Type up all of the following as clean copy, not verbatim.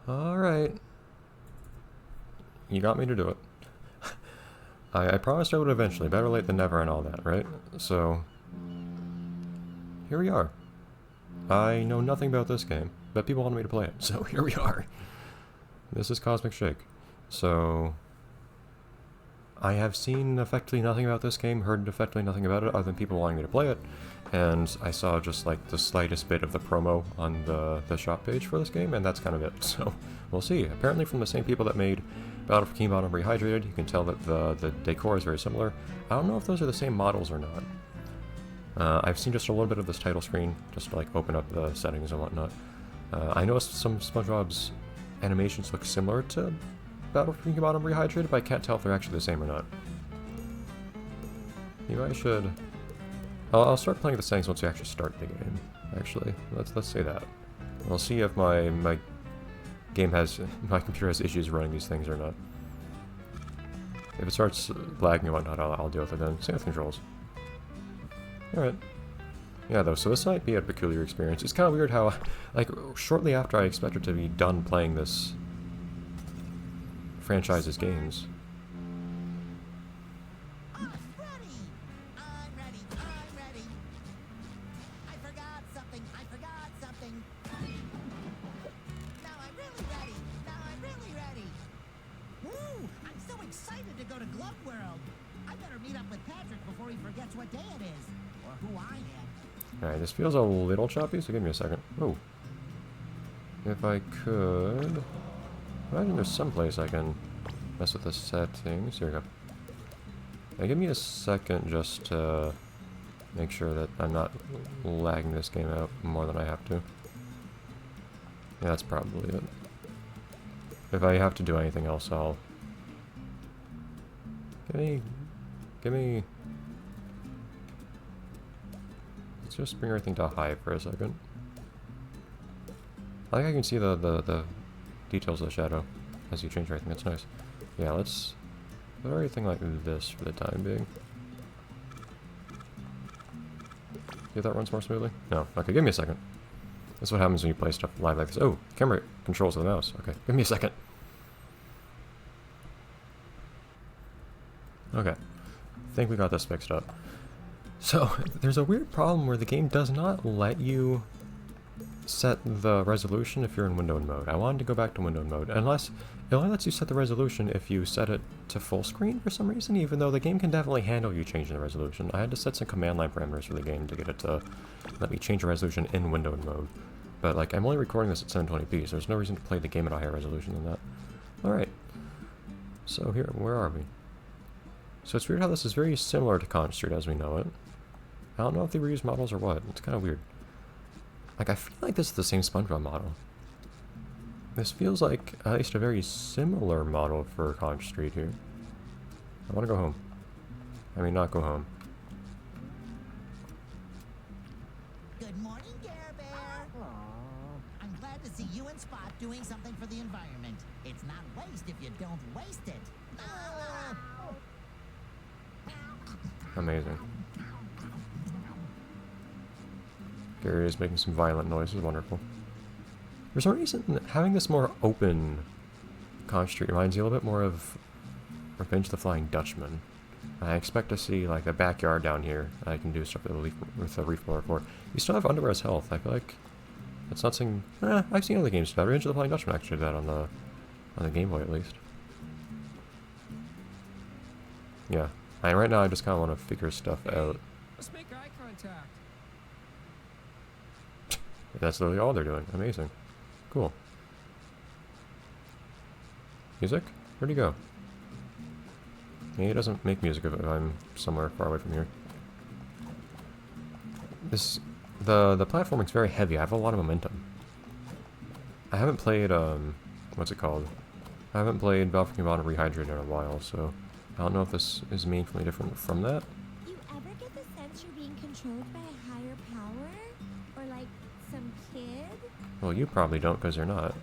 Alright. You got me to do it. I promised I would eventually. Better late than never and all that, right? So, here we are. I know nothing about this game, but people wanted me to play it, so here we are. This is Cosmic Shake. So, I have seen effectively nothing about this game, heard effectively nothing about it other than people wanting me to play it, and I saw just like the slightest bit of the promo on the shop page for this game, and that's kind of it. So, we'll see. Apparently from the same people that made Battle for King Bottom Rehydrated, you can tell that the decor is very similar. I don't know if those are the same models or not. I've seen just a little bit of this title screen, just to like open up the settings and whatnot. I noticed some Spongebob's animations look similar to Battle for King Bottom Rehydrated, but I can't tell if they're actually the same or not. Maybe I should... I'll start playing the settings once we actually start the game, actually. Let's say that. We'll see if my computer has issues running these things or not. If it starts lagging and whatnot, I'll deal with it then. Same with controls. Alright. Yeah, though, so this might be a peculiar experience. It's kind of weird how, like, shortly after I expected to be done playing this franchise's games. I'm ready. I forgot something. Now I'm really ready. Woo! I'm so excited to go to Glove World. I better meet up with Patrick before he forgets what day it is, or who I am. Alright, this feels a little choppy, so give me a second. Oh. If I could... imagine there's some place I can mess with the settings. Here we go. Now give me a second just to make sure that I'm not lagging this game out more than I have to. Yeah, that's probably it. If I have to do anything else, I'll... Give me... Let's just bring everything to high for a second. I think I can see the details of the shadow as you change everything. That's nice. Yeah, let's put everything like this for the time being. See if that runs more smoothly? No. Okay, give me a second. That's what happens when you play stuff live like this. Oh, camera controls of the mouse. Okay, give me a second. Okay. I think we got this fixed up. So, there's a weird problem where the game does not let you set the resolution if you're in windowed mode. I wanted to go back to windowed mode, unless it only lets you set the resolution if you set it to full screen for some reason, even though the game can definitely handle you changing the resolution. I had to set some command line parameters for the game to get it to let me change the resolution in windowed mode. But like, I'm only recording this at 720p, so there's no reason to play the game at a higher resolution than that. Alright. So here, where are we? So it's weird how this is very similar to Conch Street as we know it. I don't know if they reused models or what. It's kind of weird. Like, I feel like this is the same Spongebob model. This feels like at least a very similar model for Conch Street here. I want to go home. I mean, not go home. Good morning, Care Bear. I'm glad to see you and Spot doing something for the environment. It's not waste if you don't waste it. Amazing. Gary is making some violent noises. Wonderful. For some reason, having this more open Conch Street reminds you a little bit more of Revenge of the Flying Dutchman. I expect to see like the backyard down here. I can do stuff with the reef blower for. You still have underwear as health. I feel like that's not something. I've seen other games do that. Revenge of the Flying Dutchman actually did that on the Game Boy at least. Yeah. And right now I just kind of want to figure stuff out. Let's make eye contact. That's literally all they're doing. Amazing. Cool. Music? Where'd he go? He doesn't make music if I'm somewhere far away from here. The platforming's very heavy. I have a lot of momentum. I haven't played, what's it called? I haven't played Battle for King Bottom Rehydrated in a while, so I don't know if this is meaningfully different from that. Do you ever get the sense you're being controlled by a higher power? Or like some kid? Well, you probably don't, because you're not.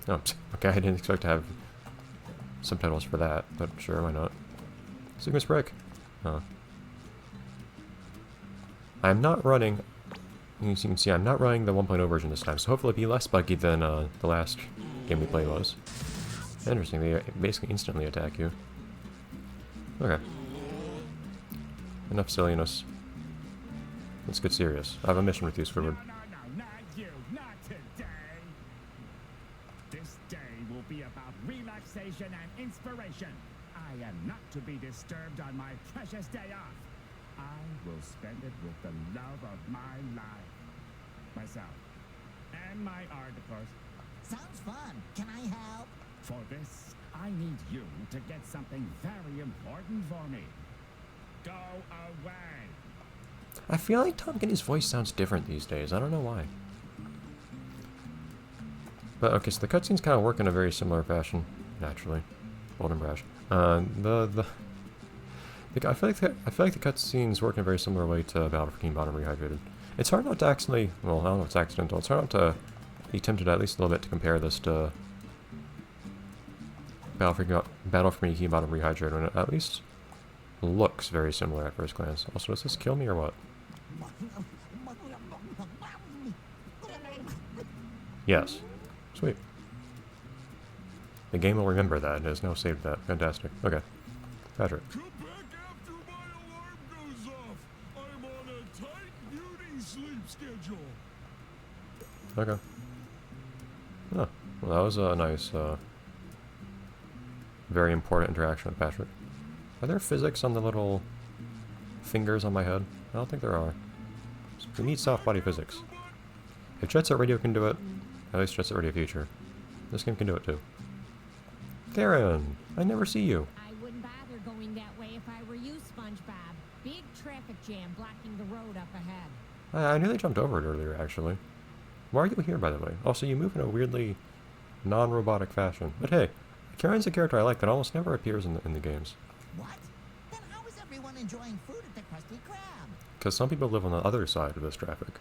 Oh, okay, I didn't expect to have subtitles for that, but sure, why not? Sigma's Break. Huh. I'm not running As you can see, I'm not running the 1.0 version this time, so hopefully it'll be less buggy than the last game we played was. Interesting, they basically instantly attack you. Okay. Enough silliness. Let's get serious. I have a mission with you, Squidward. No, not you, not today. This day will be about relaxation and inspiration. I am not to be disturbed on my precious day off. I will spend it with the love of my life. Myself. And my art, of course. Sounds fun. Can I help? For this, I need you to get something very important for me. Go away. I feel like Tom Kenny's voice sounds different these days. I don't know why. But okay, so the cutscenes kind of work in a very similar fashion, naturally. Bold and brash. I feel like the cutscenes work in a very similar way to Battle for King Bottom Rehydrated. It's hard not to accidentally, well, I don't know if it's accidental. It's hard not to be tempted at least a little bit to compare this to Battle for King Bottom Rehydrated, when it at least looks very similar at first glance. Also, does this kill me or what? Yes. Sweet. The game will remember that. It has now saved that. Fantastic. Okay. Patrick. Come back after my alarm goes off. I'm on a tight beauty sleep schedule. Okay. Oh, well, that was a nice, very important interaction with Patrick. Are there physics on the little fingers on my head? I don't think there are. We need soft body physics. If Jet Set Radio can do it, at least Jet Set Radio Future, this game can do it too. Karen, I never see you. I wouldn't bother going that way if I were you, Spongebob. Big traffic jam blocking the road up ahead. I nearly jumped over it earlier, actually. Why are you here, by the way? Also, you move in a weirdly non-robotic fashion. But hey, Karen's a character I like that almost never appears in the games. What? Then how is everyone enjoying food at the Krusty Krab? Because some people live on the other side of this traffic.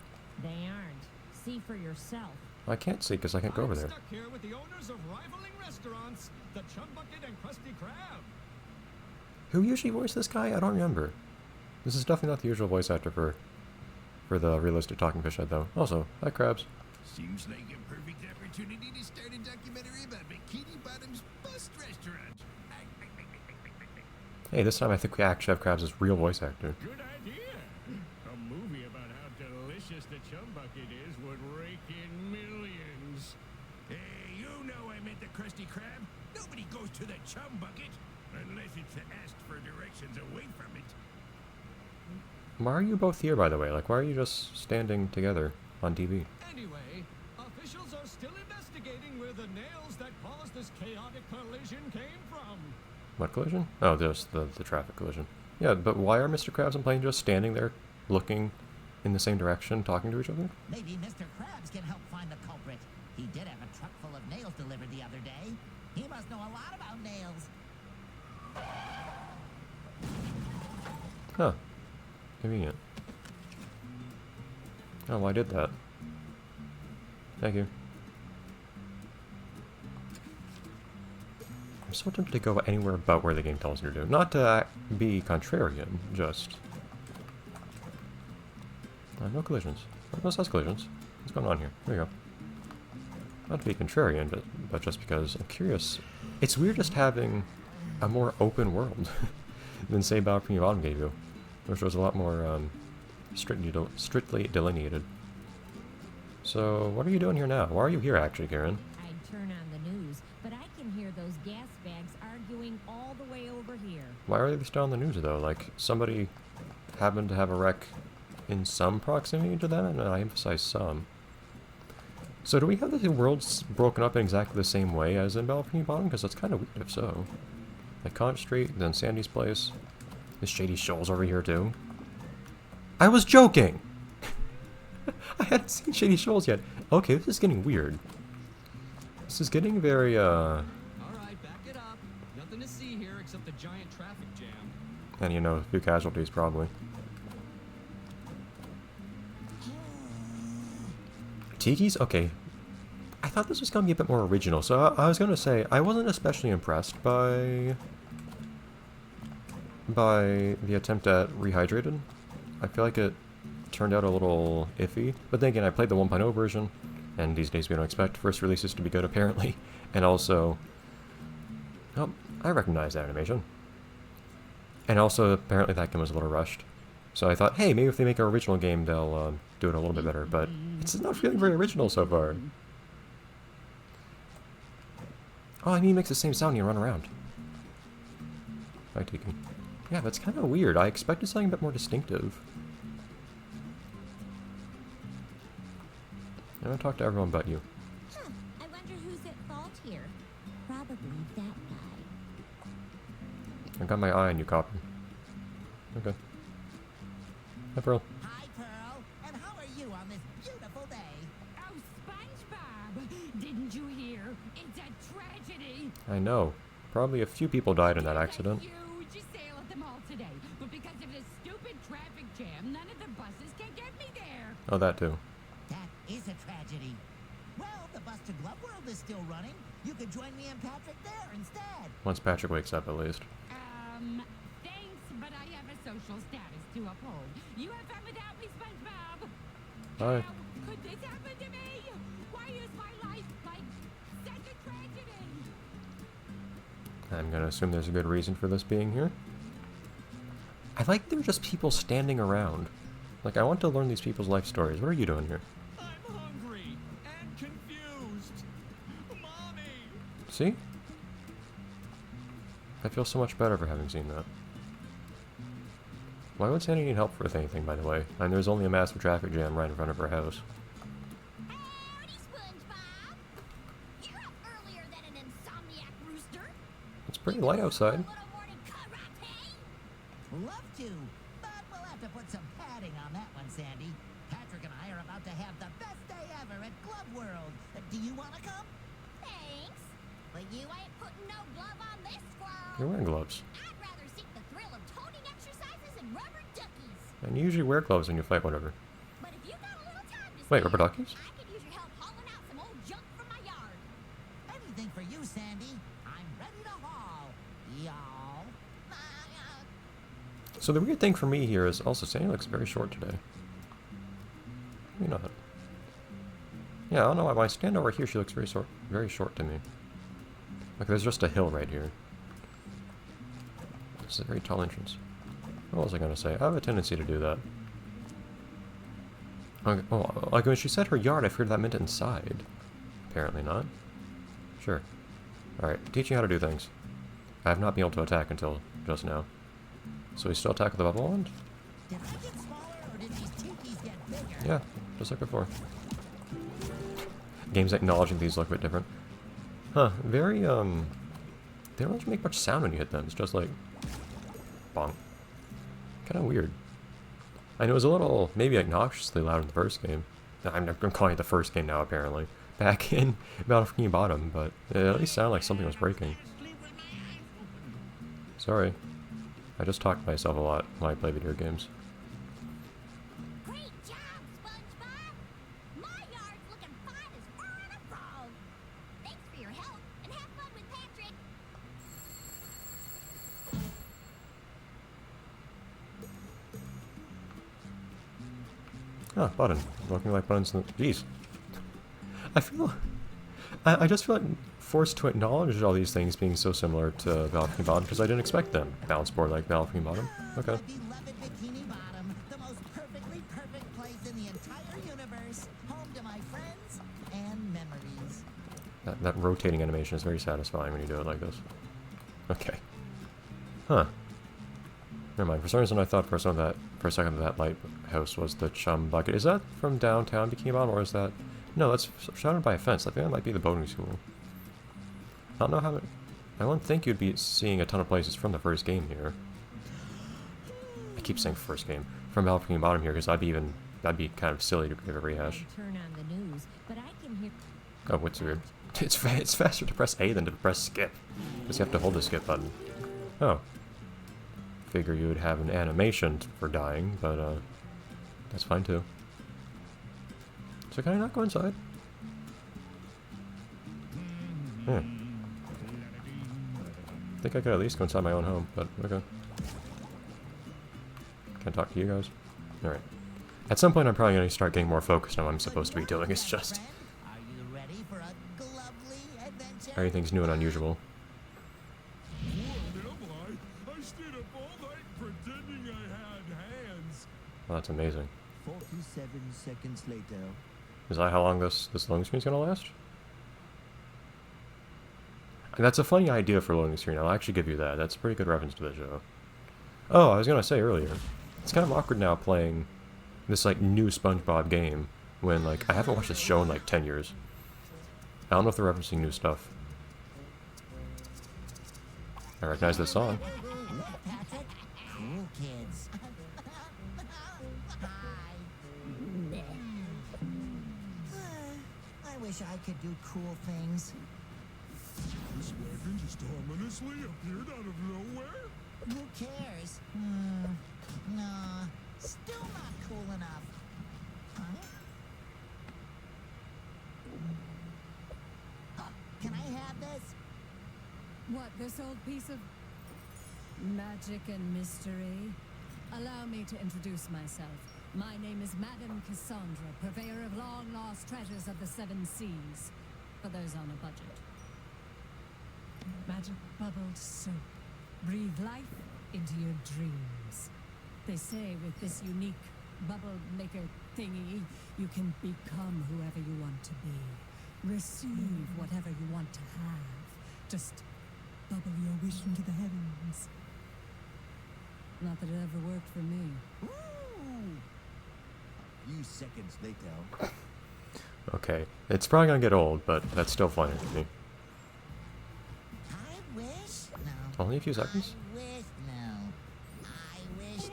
They aren't. See for yourself. I can't see because I can't go over there. I'm stuck here with the owners of rivaling restaurants, the Chum Bucket and Krusty Krab. Who usually voiced this guy? I don't remember. This is definitely not the usual voice actor for the realistic talking fish head, though. Also, hi, Krabs. Seems like a perfect opportunity to start a documentary about Bikini Bottom's best restaurant. Hey, this time I think we actually have Krabs' real voice actor. Good idea. A movie about how delicious the Chum Bucket is would rake in millions. Hey, you know I meant the Krusty Krab. Nobody goes to the Chum Bucket unless it's asked for directions away from it. Why are you both here, by the way? Like, why are you just standing together on TV? Anyway, officials are still investigating where the nails that caused this chaotic collision came from. What collision? Oh, just the traffic collision. Yeah, but why are Mr. Krabs and Plane just standing there, looking in the same direction, talking to each other? Maybe Mr. Krabs can help find the culprit. He did have a truck full of nails delivered the other day. He must know a lot about nails. Huh. Convenient. Oh, well, I did that. Thank you. I'm so tempted to go anywhere but where the game tells me to do. Not to be contrarian, just... no collisions. No such collisions. What's going on here? There we go. Not to be contrarian, but just because I'm curious. It's weird just having a more open world than, say, Battle for King Bottom gave you, which was a lot more strictly delineated. So, what are you doing here now? Why are you here, actually, Karen? I'd turn on the news, but I can hear those gas bags arguing all the way over here. Why are they still on the news, though? Like, somebody happened to have a wreck in some proximity to them, and I emphasize some. So do we have the worlds broken up in exactly the same way as in Battle for King Bottom? Because that's kind of weird if so. Like Conch Street, then Sandy's place. This Shady Shoals over here, too. I was joking! I hadn't seen Shady Shoals yet. Okay, this is getting weird. This is getting very, All right, back it up. Nothing to see here except the giant traffic jam. And you know, a few casualties, probably. Tiki's? Okay. I thought this was going to be a bit more original, so I was going to say, I wasn't especially impressed by the attempt at Rehydrated. I feel like it turned out a little iffy. But then again, I played the 1.0 version, and these days we don't expect first releases to be good, apparently. And also, oh, I recognize that animation. And also, apparently that game was a little rushed. So I thought, hey, maybe if they make an original game, they'll do it a little bit better. But it's not feeling very original so far. Oh, I mean, he makes the same sound when you run around. Hi, Tegan. Yeah, that's kind of weird. I expected something a bit more distinctive. I'm gonna talk to everyone but you. Huh. I wonder who's at fault here. Probably that guy. I got my eye on you, Copper. Okay. Hi, Pearl. Hi, Pearl. And how are you on this beautiful day? Oh, SpongeBob! Didn't you hear? It's a tragedy. I know. Probably a few people died in that There's accident. a huge sale at the mall today, but because of this stupid traffic jam, none of the buses can get me there. Oh, that too. That is a tragedy. Well, the bus to Glove World is still running. You could join me and Patrick there instead. Once Patrick wakes up, at least. Thanks, but I have a social status to uphold. You have fun without me, SpongeBob. Bye. How could this happen to me? Why is my life like such a tragedy? I'm gonna assume there's a good reason for this being here. I like they're just people standing around. Like, I want to learn these people's life stories. What are you doing here? I'm hungry and confused. Mommy! See? I feel so much better for having seen that. Why would Sandy need help with anything, by the way? And there's only a massive traffic jam right in front of her house. Howdy, SpongeBob. You're up earlier than an insomniac rooster. It's pretty light outside. A little morning karate? Love to, but we'll have to put some padding on that one, Sandy. Patrick and I are about to have the best day ever at Glove World. Do you want to come? Thanks. But you ain't putting no glove on this squirrel. You're wearing gloves. I'd rather seek the thrill of toting exercises and rubber duckies. And you usually wear gloves when you fight whatever. But if you got a little time to Wait, spare, rubber duckies? I could use your help hauling out some old junk from my yard. Anything for you, Sandy. I'm ready to haul. Y'all. So the weird thing for me here is also Sandy looks very short today. Maybe not. Yeah, I don't know why. When I stand over here, she looks very short to me. Like there's just a hill right here. It's a very tall entrance. What was I gonna say? I have a tendency to do that. Okay, oh, like when she said her yard, I figured that meant inside. Apparently not. Sure. Alright, teaching how to do things. I have not been able to attack until just now. So we still attack with the bubble wand? Did I get smaller or did these teepees get bigger? Yeah, just like before. Games acknowledging these look a bit different. Huh, very, they don't really make much sound when you hit them. It's just like, bonk. Kind of weird. I know it was a little, maybe obnoxiously loud in the first game. I'm calling it the first game now, apparently. Back in Battlefield Bottom, but it at least sounded like something was breaking. Sorry. I just talk to myself a lot when I play video games. Great job, SpongeBob. My yard's looking fine as fur on a frog. Thanks for your help, and have fun with Patrick. Ah, button. Looking like buttons in the... Jeez. I feel... I just feel like forced to acknowledge all these things being so similar to Battlefield Bottom because I didn't expect them. Balance board like Battlefield Bottom. Okay. My beloved Bikini Bottom, the most perfectly perfect place in the entire universe, home to my friends and memories. That rotating animation is very satisfying when you do it like this. Okay. Huh. Never mind. For some reason I thought for a second that lighthouse was the chum bucket. Is that from downtown Bikini Bottom or is that... No, that's surrounded by a fence. I think that might be the boating school. I don't know how... I don't think you'd be seeing a ton of places from the first game here. I keep saying first game. From Battlefield Bottom here, because that'd be kind of silly to give a rehash. Turn on the news, but I can hear. Oh, what's weird? It's faster to press A than to press skip. Because you have to hold the skip button. Oh. Figure you would have an animation for dying, but that's fine too. So can I not go inside? Yeah. I think I could at least go inside my own home, but okay. Can I talk to you guys? Alright. At some point, I'm probably going to start getting more focused on what I'm supposed to be doing. It's just Friend, are you ready for a lovely adventure? everything's new and unusual. What am I? I stayed up all night pretending I had hands. Well, that's amazing. 47 seconds later. Is that how long this loading screen's going to last? And that's a funny idea for loading screen. I'll actually give you that. That's a pretty good reference to the show. Oh, I was going to say earlier, it's kind of awkward now playing this, like, new SpongeBob game when, like, I haven't watched this show in, like, 10 years. I don't know if they're referencing new stuff. I recognize this song. Look, Patrick. Cool kids. Hi. I wish I could do cool things. This wagon just ominously appeared out of nowhere? Who cares? Nah, still not cool enough. Huh? Can I have this? What, this old piece of magic and mystery? Allow me to introduce myself. My name is Madame Cassandra, purveyor of long-lost treasures of the Seven Seas, for those on a budget. Magic bubbled soap. Breathe life into your dreams. They say with this unique bubble maker thingy, you can become whoever you want to be. Receive whatever you want to have. Just bubble your wish into the heavens. Not that it ever worked for me. Ooh. A few seconds later. Okay, it's probably going to get old, but that's still funny to me. I wish. No. Only a few seconds? I wish. No. I wish.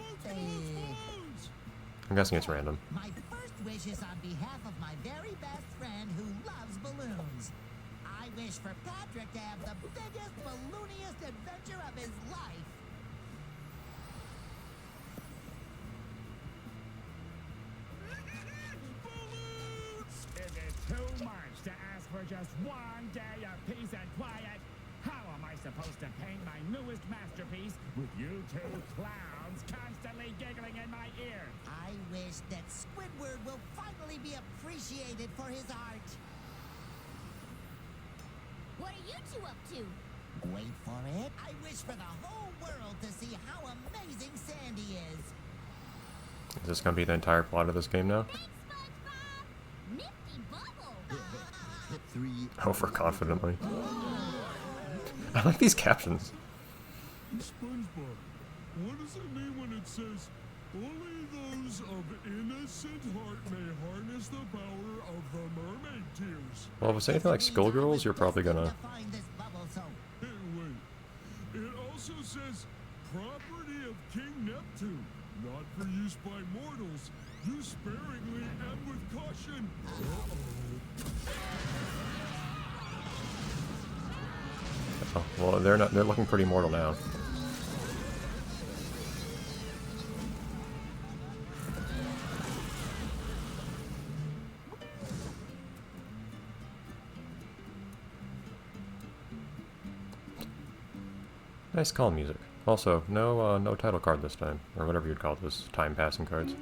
I'm guessing it's random. My first wish is on behalf of my very best friend who loves balloons. I wish for Patrick to have the biggest, ballooniest adventure of his life. Is it too much to ask for just one day of peace and quiet? How am I supposed to paint my newest masterpiece with you two clowns constantly giggling in my ear? I wish that Squidward will finally be appreciated for his art. What are you two up to? Wait for it. I wish for the whole world to see how amazing Sandy is. Is this going to be the entire plot of this game now? Thanks, SpongeBob! Nifty bubble! Overconfidently. I like these captions. SpongeBob, what does it mean when it says, only those of innocent heart may harness the power of the mermaid tears? Well, if it's anything like Skullgirls, you're probably going to... Find this bubble soap. Hey, wait. It also says, property of King Neptune, not for use by mortals. Use sparingly and with caution. Oh, well, they're looking pretty mortal now. Nice calm music. Also, no title card this time, or whatever you'd call this, time passing cards.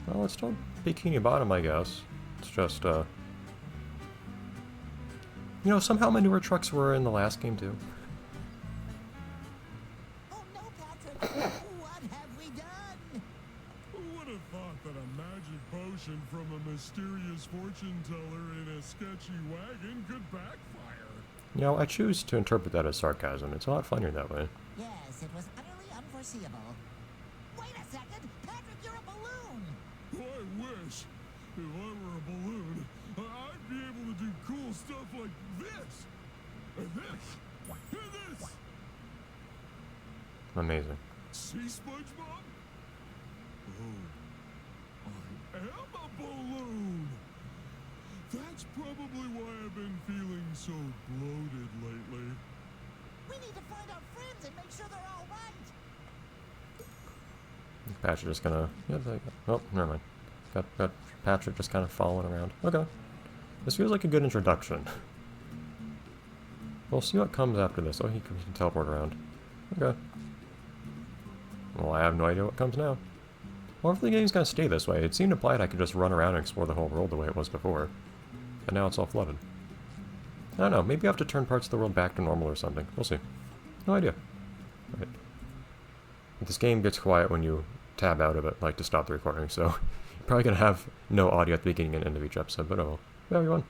Well, it's still Bikini Bottom, I guess. It's just, you know, somehow my newer trucks were in the last game, too. Oh no, Patrick! What have we done? Who would have thought that a magic potion from a mysterious fortune teller in a sketchy wagon could backfire? You know, I choose to interpret that as sarcasm. It's a lot funnier that way. Yes, it was utterly unforeseeable. Wait a second! Patrick, you're a balloon! I wish. If I were a balloon, I'd be able to do cool stuff like this. And this. And this. Amazing. See, SpongeBob? Oh, I am a balloon. That's probably why I've been feeling so bloated lately. We need to find our friends and make sure they're all right! Patrick just gonna... Yeah, oh, never mind. Got Patrick just kind of following around. Okay. This feels like a good introduction. We'll see what comes after this. Oh, he can teleport around. Okay. Well, I have no idea what comes now. Or if the game's gonna stay this way. It seemed implied I could just run around and explore the whole world the way it was before. But now it's all flooded. I don't know, maybe I have to turn parts of the world back to normal or something. We'll see. No idea. Right. This game gets quiet when you tab out of it, like to stop the recording, so you're probably gonna have no audio at the beginning and end of each episode, but oh well. Hey everyone.